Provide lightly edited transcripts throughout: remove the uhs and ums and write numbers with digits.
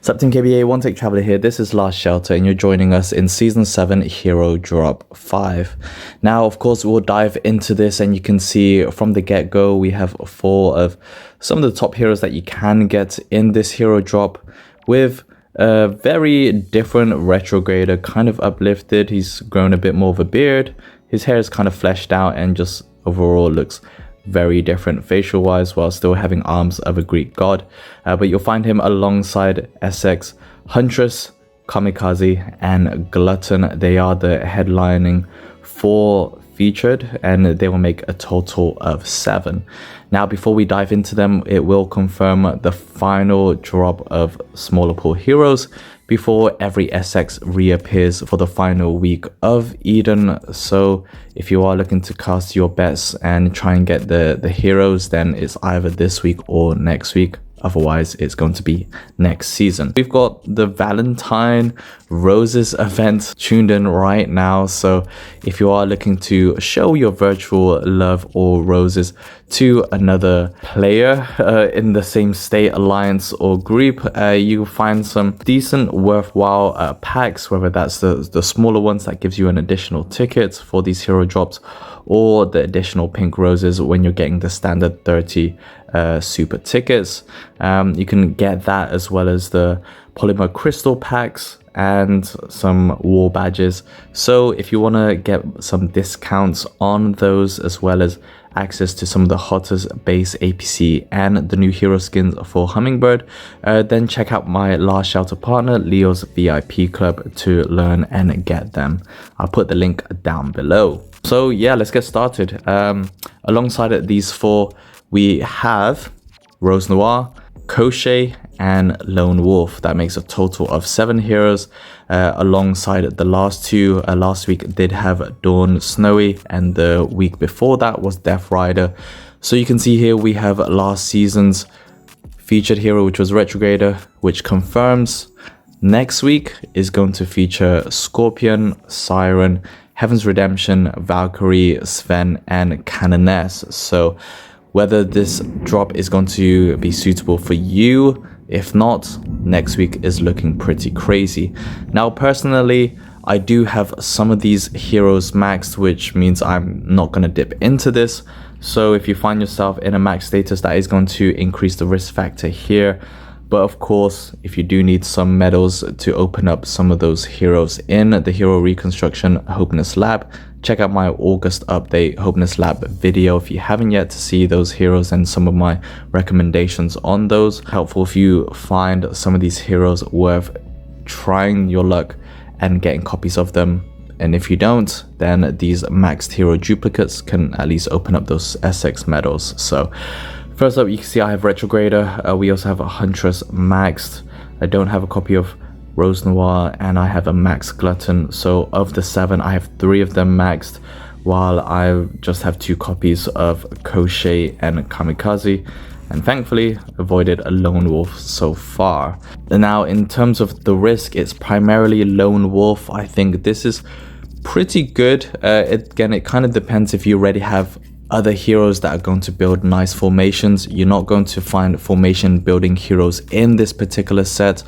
Team KBA, One Take Traveler here. This is Last Shelter and you're joining us in Season 7 Hero Drop 5. Now, of course, we'll dive into this and you can see from the get-go we have 4 of some of the top heroes that you can get in this hero drop with a very different Retrograder, kind of uplifted. He's grown a bit more of a beard. His hair is kind of fleshed out and just overall looks very different facial wise while still having arms of a Greek god, but you'll find him alongside SX, Huntress, Kamikaze and Glutton. They are the headlining 4 featured and they will make a total of 7. Now before we dive into them, it will confirm the final drop of smaller pool heroes before every SX reappears for the final week of Eden. So if you are looking to cast your bets and try and get the heroes, then it's either this week or next week. Otherwise, it's going to be next season. We've got the Valentine Roses event tuned in right now. So if you are looking to show your virtual love or roses to another player in the same state, alliance or group, you'll find some decent worthwhile packs, whether that's the smaller ones that gives you an additional ticket for these hero drops, or the additional pink roses when you're getting the standard 30 super tickets. You can get that as well as the polymer crystal packs and some war badges. So if you want to get some discounts on those as well as access to some of the hottest base APC and the new hero skins for Hummingbird, then check out my Last Shelter partner Leo's VIP club to learn and get them. I'll put the link down below. So yeah, let's get started. Alongside these 4 we have Rose Noir, Crochet and Lone Wolf. That makes a total of 7 heroes, alongside the last 2. Last week did have Dawn Snowy and the week before that was Death Rider. So you can see here we have last season's featured hero, which was Retrograder, which confirms next week is going to feature Scorpion, Siren, Heaven's Redemption, Valkyrie, Sven and Canoness. So whether this drop is going to be suitable for you, if not, next week is looking pretty crazy. Now personally, I do have some of these heroes maxed, which means I'm not going to dip into this. So if you find yourself in a max status, that is going to increase the risk factor here. But of course, if you do need some medals to open up some of those heroes in the Hero Reconstruction Hopeness Lab, check out my August update Hopeness Lab video if you haven't yet to see those heroes and some of my recommendations on those. Helpful if you find some of these heroes worth trying your luck and getting copies of them. And if you don't, then these maxed hero duplicates can at least open up those SX medals. So first up, you can see I have Retrograder. We also have a Huntress maxed. I don't have a copy of Rose Noir and I have a max Glutton. So of the 7, I have 3 of them maxed, while I just have 2 copies of Crochet and Kamikaze, and thankfully avoided a Lone Wolf so far. Now in terms of the risk, it's primarily Lone Wolf. I think this is pretty good. Again, it kind of depends if you already have other heroes that are going to build nice formations. You're not going to find formation building heroes in this particular set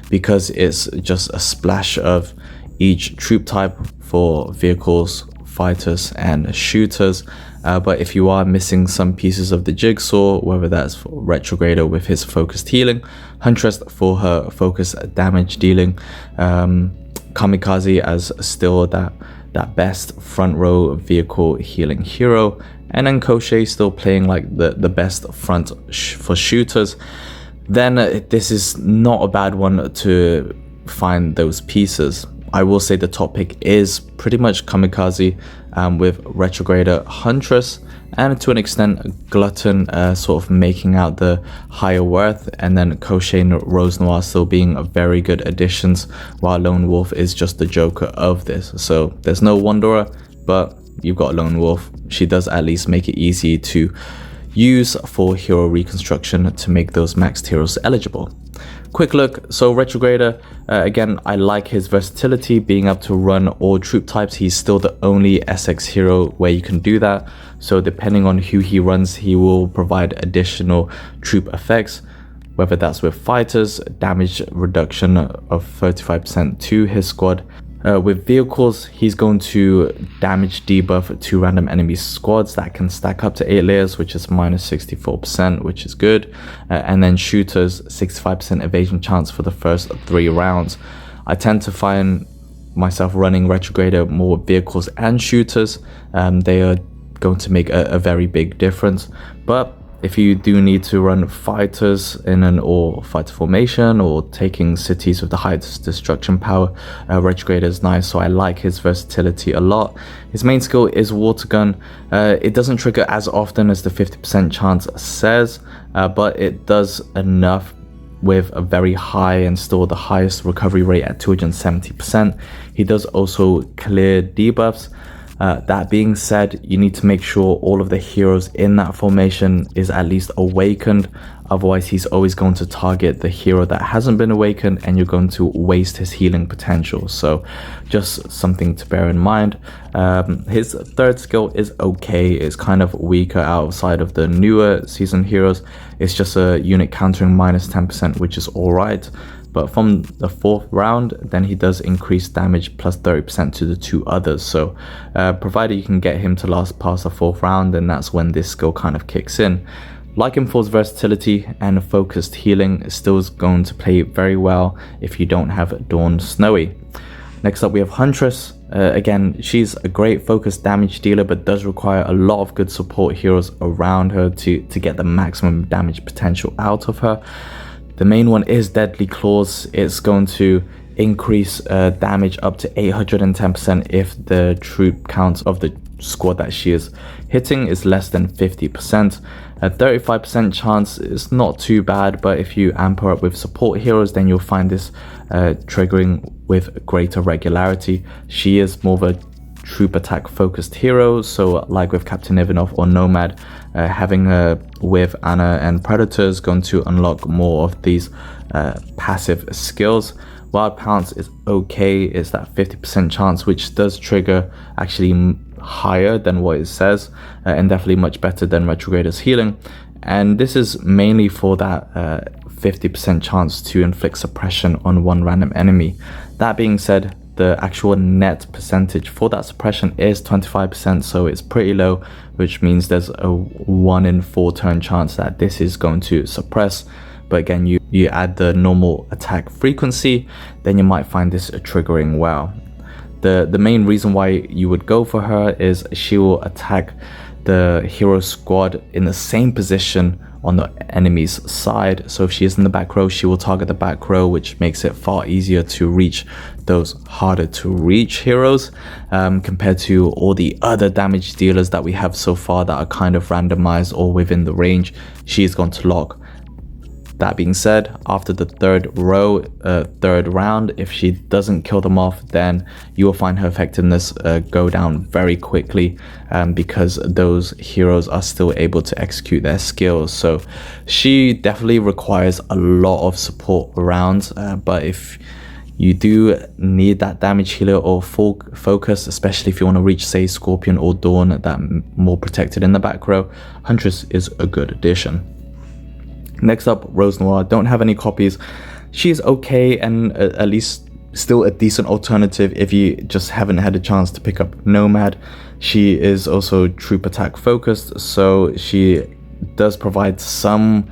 because it's just a splash of each troop type for vehicles, fighters and shooters. But if you are missing some pieces of the jigsaw, whether that's for Retrograder with his focused healing, Huntress for her focused damage dealing, Kamikaze as still that best front row vehicle healing hero, and then Crochet still playing like the best front for shooters, then this is not a bad one to find those pieces. I will say the top pick is pretty much Kamikaze, with Retrograder, Huntress, and to an extent Glutton sort of making out the higher worth, and then Crochet and Rose Noir still being very good additions, while Lone Wolf is just the joker of this. So there's no Wanderer, but you've got Lone Wolf. She does at least make it easy to use for hero reconstruction to make those maxed heroes eligible. Quick look, so Retrograder, again, I like his versatility, being able to run all troop types. He's still the only SX hero where you can do that. So depending on who he runs, he will provide additional troop effects. whether that's with fighters, damage reduction of 35% to his squad. With vehicles, he's going to damage debuff 2 random enemy squads that can stack up to 8 layers, which is minus 64%, which is good. And then shooters, 65% evasion chance for the first 3 rounds. I tend to find myself running Retrograder more with vehicles and shooters. They are going to make a very big difference. But if you do need to run fighters in an all fighter formation or taking cities with the highest destruction power, Retrograder is nice, so I like his versatility a lot. His main skill is water gun. It doesn't trigger as often as the 50% chance says, but it does enough with a very high and still the highest recovery rate at 270%. He does also clear debuffs. That being said, you need to make sure all of the heroes in that formation is at least awakened. Otherwise, he's always going to target the hero that hasn't been awakened and you're going to waste his healing potential. So just something to bear in mind. His third skill is okay. It's kind of weaker outside of the newer season heroes. It's just a unit countering minus 10%, which is alright. But from the 4th round, then he does increase damage plus 30% to the 2 others. So provided you can get him to last past the 4th round, then that's when this skill kind of kicks in. Like him for his versatility and focused healing, still is going to play very well if you don't have Dawn Snowy. Next up we have Huntress. Again, she's a great focused damage dealer, but does require a lot of good support heroes around her to get the maximum damage potential out of her. The main one is Deadly Claws. It's going to increase damage up to 810% if the troop count of the squad that she is hitting is less than 50%. A 35% chance is not too bad, but if you amp her up with support heroes, then you'll find this triggering with greater regularity. She is more of a troop attack focused hero, so like with Captain Ivanov or Nomad, having her with Anna and Predator is going to unlock more of these passive skills. Wild Pounce is okay. It's that 50% chance, which does trigger actually higher than what it says, and definitely much better than Retrograder's healing. And this is mainly for that 50% chance to inflict suppression on 1 random enemy. That being said, the actual net percentage for that suppression is 25%, so it's pretty low, which means there's a 1 in 4 turn chance that this is going to suppress. But again, you add the normal attack frequency, then you might find this triggering well. The main reason why you would go for her is she will attack the hero squad in the same position on the enemy's side. So if she is in the back row, she will target the back row, which makes it far easier to reach those harder to reach heroes, compared to all the other damage dealers that we have so far that are kind of randomized or within the range. She is going to lock. That being said, after the third round, if she doesn't kill them off, then you will find her effectiveness go down very quickly, because those heroes are still able to execute their skills. So she definitely requires a lot of support rounds, but if you do need that damage healer or full focus, especially if you want to reach, say, Scorpion or Dawn, that more protected in the back row, Huntress is a good addition. Next up, Rose Noir. Don't have any copies. She's okay and at least still a decent alternative if you just haven't had a chance to pick up Nomad. She is also troop attack focused, so she does provide some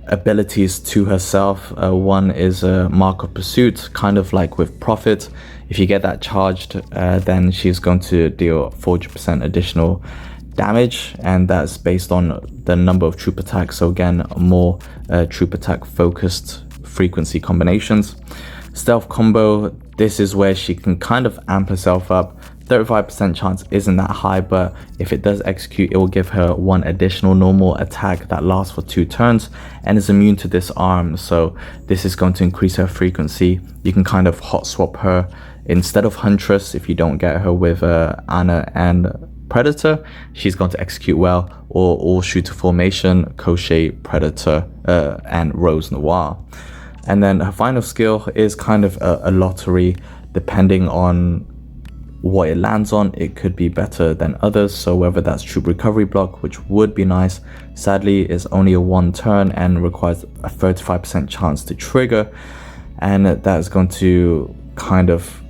abilities to herself. One is a mark of pursuit, kind of like with Prophet. If you get that charged, then she's going to deal 40% additional damage, and that's based on the number of troop attacks. So again, more troop attack focused frequency combinations. Stealth combo, this is where she can kind of amp herself up. 35% chance isn't that high, but if it does execute, it will give her 1 additional normal attack that lasts for 2 turns and is immune to disarm. So this is going to increase her frequency. You can kind of hot swap her instead of Huntress if you don't get her with Anna and Predator. She's going to execute well, or all shooter formation, Crochet, Predator, and Rose Noir. And then her final skill is kind of a lottery depending on what it lands on, it could be better than others. So whether that's troop recovery block, which would be nice, sadly it's only a 1 turn and requires a 35% chance to trigger, and that's going to kind of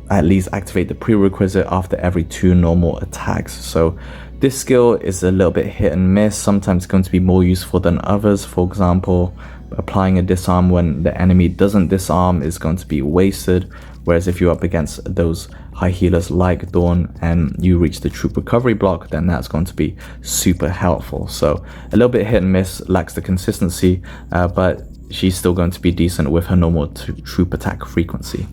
at least activate the prerequisite after every 2 normal attacks. So this skill is a little bit hit and miss. Sometimes it's going to be more useful than others. For example, applying a disarm when the enemy doesn't disarm is going to be wasted, whereas if you're up against those high healers like Dawn and you reach the troop recovery block, then that's going to be super helpful. So a little bit hit and miss, lacks the consistency, but she's still going to be decent with her normal troop attack frequency.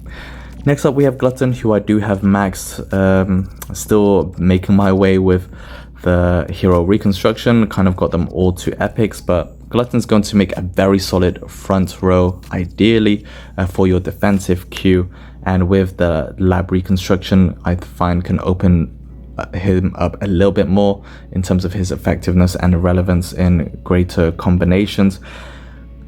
Next up we have Glutton, who I do have maxed, still making my way with the hero reconstruction, kind of got them all to epics, but Glutton's going to make a very solid front row, ideally for your defensive queue, and with the lab reconstruction I find can open him up a little bit more in terms of his effectiveness and relevance in greater combinations.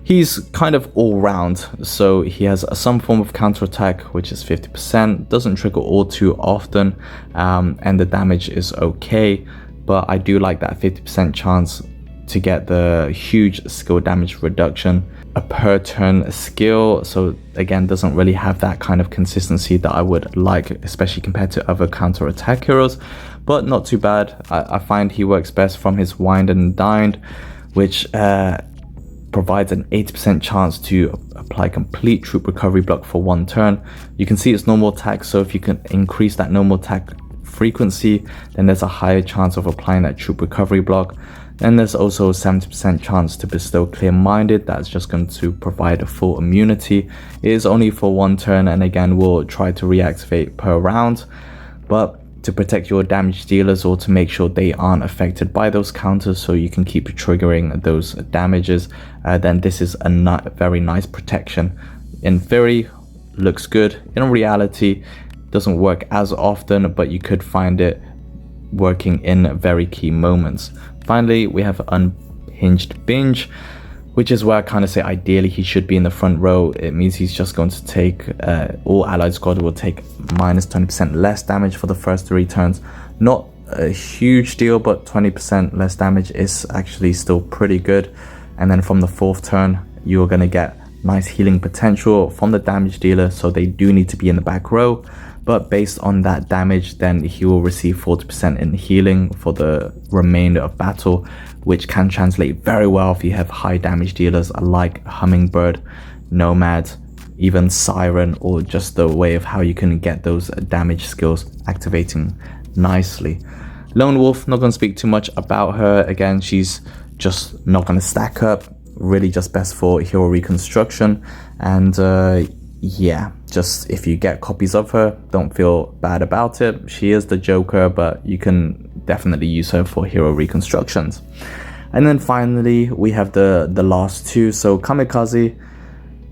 He's kind of all round, so he has some form of counterattack, which is 50%, doesn't trigger all too often, and the damage is okay, but I do like that 50% chance to get the huge skill damage reduction. A per turn skill, so again doesn't really have that kind of consistency that I would like, especially compared to other counterattack heroes, but not too bad. I find he works best from his Wind and Dined, which provides an 80% chance to apply complete troop recovery block for 1 turn. You can see its normal attack, so if you can increase that normal attack frequency, then there's a higher chance of applying that troop recovery block. And there's also a 70% chance to bestow Clear-Minded. That's just going to provide a full immunity. It is only for 1 turn, and again we'll try to reactivate per round, but to protect your damage dealers or to make sure they aren't affected by those counters so you can keep triggering those damages, then this is a very nice protection. In theory, looks good. In reality, doesn't work as often, but you could find it working in very key moments. Finally, we have Unhinged Binge, which is where I kind of say ideally he should be in the front row. It means he's just going to take, all allied squad will take minus 20% less damage for the first 3 turns. Not a huge deal, but 20% less damage is actually still pretty good. And then from the 4th turn, you're going to get nice healing potential from the damage dealer, so they do need to be in the back row. But based on that damage, then he will receive 40% in healing for the remainder of battle, which can translate very well if you have high damage dealers like Hummingbird, Nomad, even Siren, or just the way of how you can get those damage skills activating nicely. Lone Wolf, not going to speak too much about her. Again, she's just not going to stack up, really just best for hero reconstruction. And yeah, just if you get copies of her, don't feel bad about it. She is the Joker, but you can definitely use her for hero reconstructions. And then finally we have the last 2. So Kamikaze,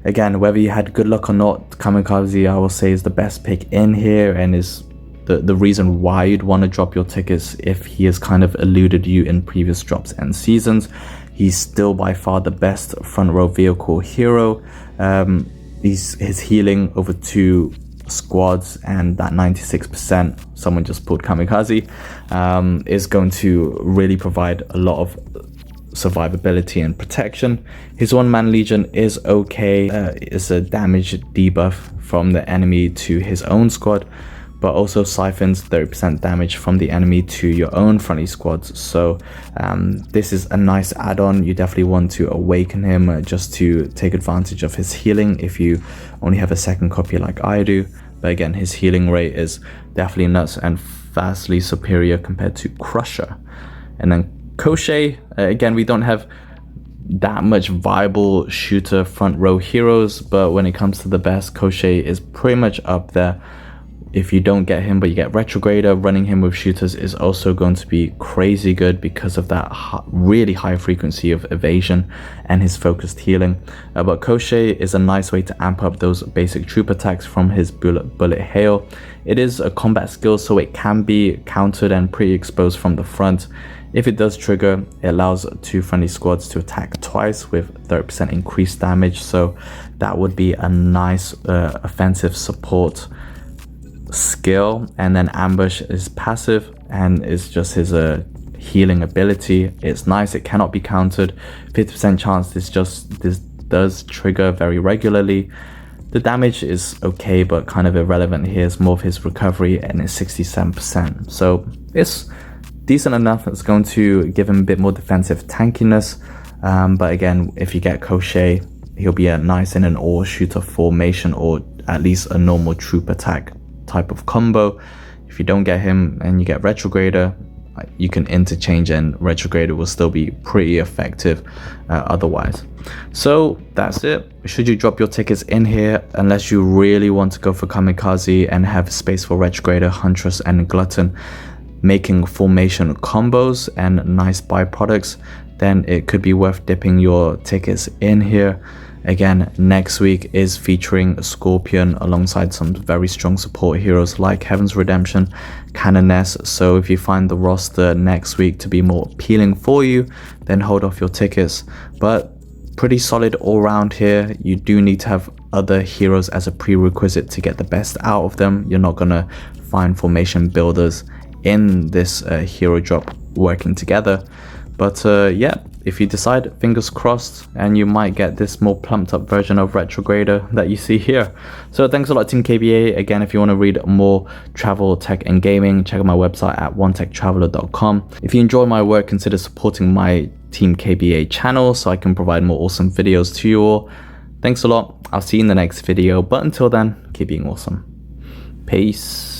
again, whether you had good luck or not, Kamikaze I will say is the best pick in here, and is the reason why you'd want to drop your tickets if he has kind of eluded you in previous drops and seasons. He's still by far the best front row vehicle hero. His healing over 2 squads and that 96%, someone just pulled Kamikaze, is going to really provide a lot of survivability and protection. His one-man legion is okay. It's a damage debuff from the enemy to his own squad, but also siphons 30% damage from the enemy to your own friendly squads. So this is a nice add-on. You definitely want to awaken him just to take advantage of his healing if you only have a 2nd copy like I do. But again, his healing rate is definitely nuts and vastly superior compared to Crusher. And then Koshei, again, we don't have that much viable shooter front row heroes, but when it comes to the best, Koshei is pretty much up there. If you don't get him but you get Retrograder, running him with shooters is also going to be crazy good because of that really high frequency of evasion and his focused healing. But Koshei is a nice way to amp up those basic troop attacks from his bullet hail. It is a combat skill, so it can be countered and pre-exposed from the front. If it does trigger, it allows 2 friendly squads to attack twice with 30% increased damage, so that would be a nice offensive support skill, and then ambush is passive and it's just his healing ability. It's nice, it cannot be countered. 50% chance this does trigger very regularly. The damage is okay, but kind of irrelevant here. It's more of his recovery, and it's 67%. So it's decent enough. It's going to give him a bit more defensive tankiness. But again, if you get Crochet, he'll be a nice in an all-shooter formation, or at least a normal troop attack type of combo. If you don't get him and you get Retrograder, you can interchange, and Retrograder will still be pretty effective otherwise. So that's it. Should you drop your tickets in here, unless you really want to go for Kamikaze and have space for Retrograder, Huntress and Glutton making formation combos and nice byproducts, then it could be worth dipping your tickets in here. Again, next week is featuring Scorpion alongside some very strong support heroes like Heaven's Redemption, Canoness. So if you find the roster next week to be more appealing for you, then hold off your tickets. But pretty solid all round here. You do need to have other heroes as a prerequisite to get the best out of them. You're not gonna find formation builders in this hero drop working together. But yeah, if you decide, fingers crossed, and you might get this more plumped up version of Retrograder that you see here. So thanks a lot, Team KBA. Again, if you want to read more travel, tech and gaming, check out my website at onetechtraveler.com. If you enjoy my work, consider supporting my Team KBA channel so I can provide more awesome videos to you all. Thanks a lot. I'll see you in the next video, but until then, keep being awesome. Peace.